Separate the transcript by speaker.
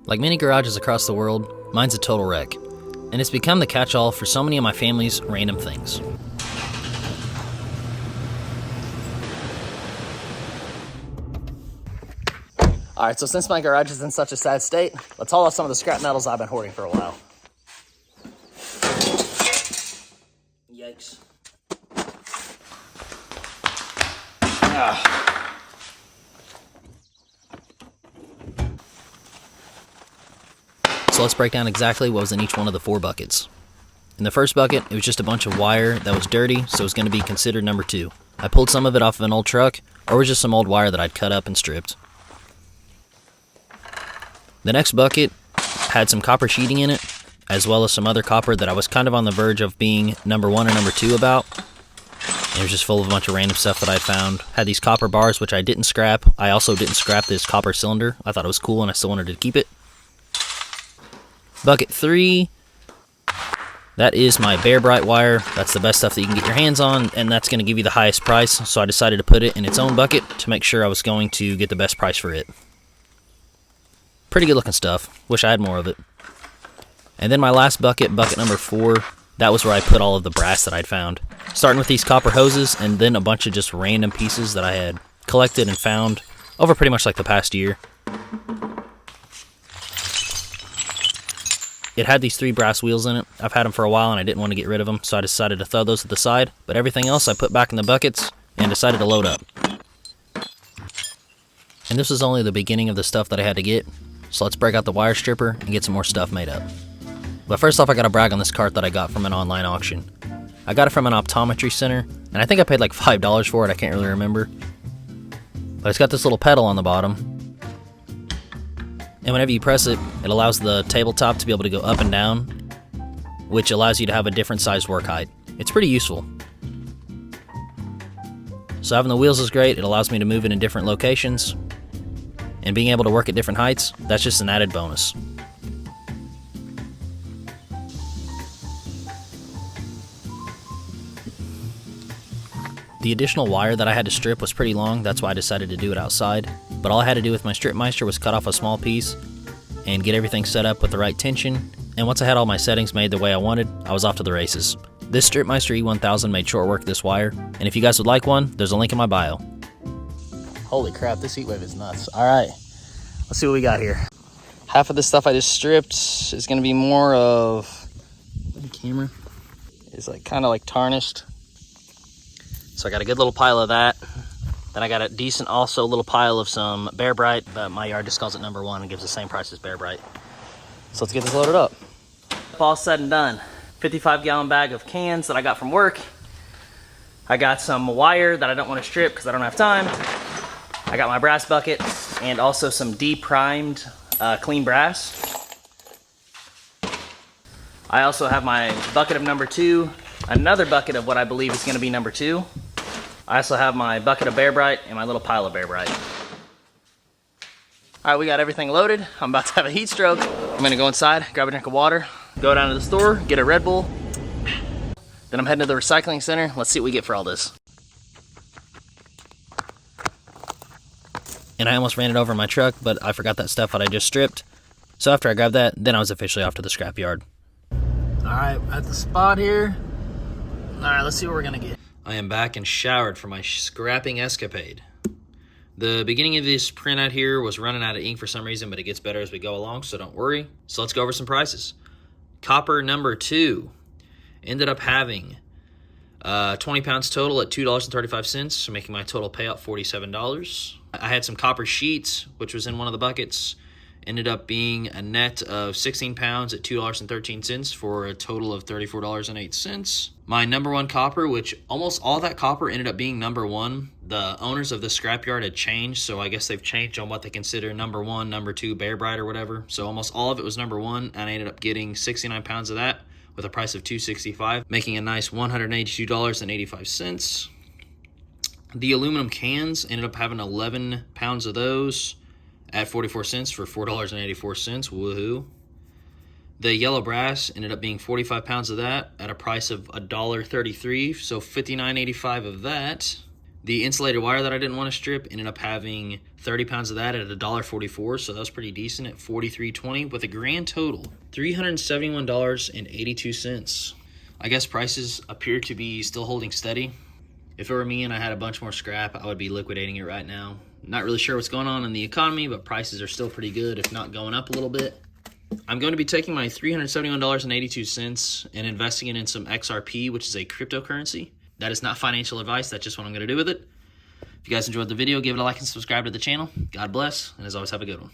Speaker 1: Like many garages across the world, mine's a total wreck, and it's become the catch-all for so many of my family's random things. Alright, so since my garage is in such a sad state, let's haul off some of the scrap metals I've been hoarding for a while. Yikes. So let's break down exactly what was in each one of the 4 buckets. In the first bucket, it was just a bunch of wire that was dirty, so it was going to be considered number 2. I pulled some of it off of an old truck, or it was just some old wire that I'd cut up and stripped. The next bucket had some copper sheeting in it, as well as some other copper that I was kind of on the verge of being number 1 or number 2 about. It was just full of a bunch of random stuff that I found. Had these copper bars, which I didn't scrap. I also didn't scrap this copper cylinder. I thought it was cool and I still wanted to keep it. Bucket 3, that is my Bear Bright wire. That's the best stuff that you can get your hands on, and that's going to give you the highest price, so I decided to put it in its own bucket to make sure I was going to get the best price for it. Pretty good looking stuff. Wish I had more of it. And then my last bucket, bucket number 4, that was where I put all of the brass that I'd found. Starting with these copper hoses, and then a bunch of just random pieces that I had collected and found over pretty much like the past year. It had these 3 brass wheels in it. I've had them for a while and I didn't want to get rid of them, so I decided to throw those to the side. But everything else I put back in the buckets and decided to load up. And this was only the beginning of the stuff that I had to get, so let's break out the wire stripper and get some more stuff made up. But first off, I gotta brag on this cart that I got from an online auction. I got it from an optometry center, and I think I paid like $5 for it, I can't really remember. But it's got this little pedal on the bottom. And whenever you press it, it allows the tabletop to be able to go up and down, which allows you to have a different sized work height. It's pretty useful. So having the wheels is great. It allows me to move it in different locations. And being able to work at different heights, that's just an added bonus. The additional wire that I had to strip was pretty long, that's why I decided to do it outside. But all I had to do with my strip meister was cut off a small piece and get everything set up with the right tension. And once I had all my settings made the way I wanted, I was off to the races. This strip meister E1000 made short work of this wire, and if you guys would like one, there's a link in my bio. Holy crap, this heat wave is nuts. Alright, let's see what we got here. Half of this stuff I just stripped is going to be more of... the camera is like kind of like tarnished. So I got a good little pile of that. Then I got a decent also little pile of some Bear Bright, but my yard just calls it number 1 and gives the same price as Bear Bright. So let's get this loaded up. All said and done, 55-gallon bag of cans that I got from work. I got some wire that I don't want to strip because I don't have time. I got my brass bucket and also some deprimed clean brass. I also have my bucket of number 2, another bucket of what I believe is going to be number 2. I also have my bucket of Bear Bright and my little pile of Bear Bright. Alright, we got everything loaded. I'm about to have a heat stroke. I'm going to go inside, grab a drink of water, go down to the store, get a Red Bull. Then I'm heading to the recycling center. Let's see what we get for all this. And I almost ran it over in my truck, but I forgot that stuff that I just stripped. So after I grabbed that, then I was officially off to the scrap yard. Alright, at the spot here. Alright, let's see what we're going to get. I am back and showered for my scrapping escapade. The beginning of this printout here was running out of ink for some reason, but it gets better as we go along, so don't worry. So let's go over some prices. Copper number 2 ended up having 20 pounds total at $2.35, so making my total payout $47. I had some copper sheets, which was in one of the buckets. Ended up being a net of 16 pounds at $2.13 for a total of $34.08. My number 1 copper, which almost all that copper ended up being number 1. The owners of the scrapyard had changed, so I guess they've changed on what they consider number 1, number 2, Bear Bright or whatever. So almost all of it was number 1, and I ended up getting 69 pounds of that with a price of $265, making a nice $182.85. The aluminum cans ended up having 11 pounds of those at 44 cents for $4.84. Woohoo. The yellow brass ended up being 45 pounds of that at a price of $1.33, so $59.85 of that. The insulated wire that I didn't want to strip ended up having 30 pounds of that at $1.44, so that was pretty decent at $43.20 with a grand total $371.82. I guess prices appear to be still holding steady. If it were me and I had a bunch more scrap, I would be liquidating it right now. Not really sure what's going on in the economy, but prices are still pretty good, if not going up a little bit. I'm going to be taking my $371.82 and investing it in some XRP, which is a cryptocurrency. That is not financial advice. That's just what I'm going to do with it. If you guys enjoyed the video, give it a like and subscribe to the channel. God bless, and as always, have a good one.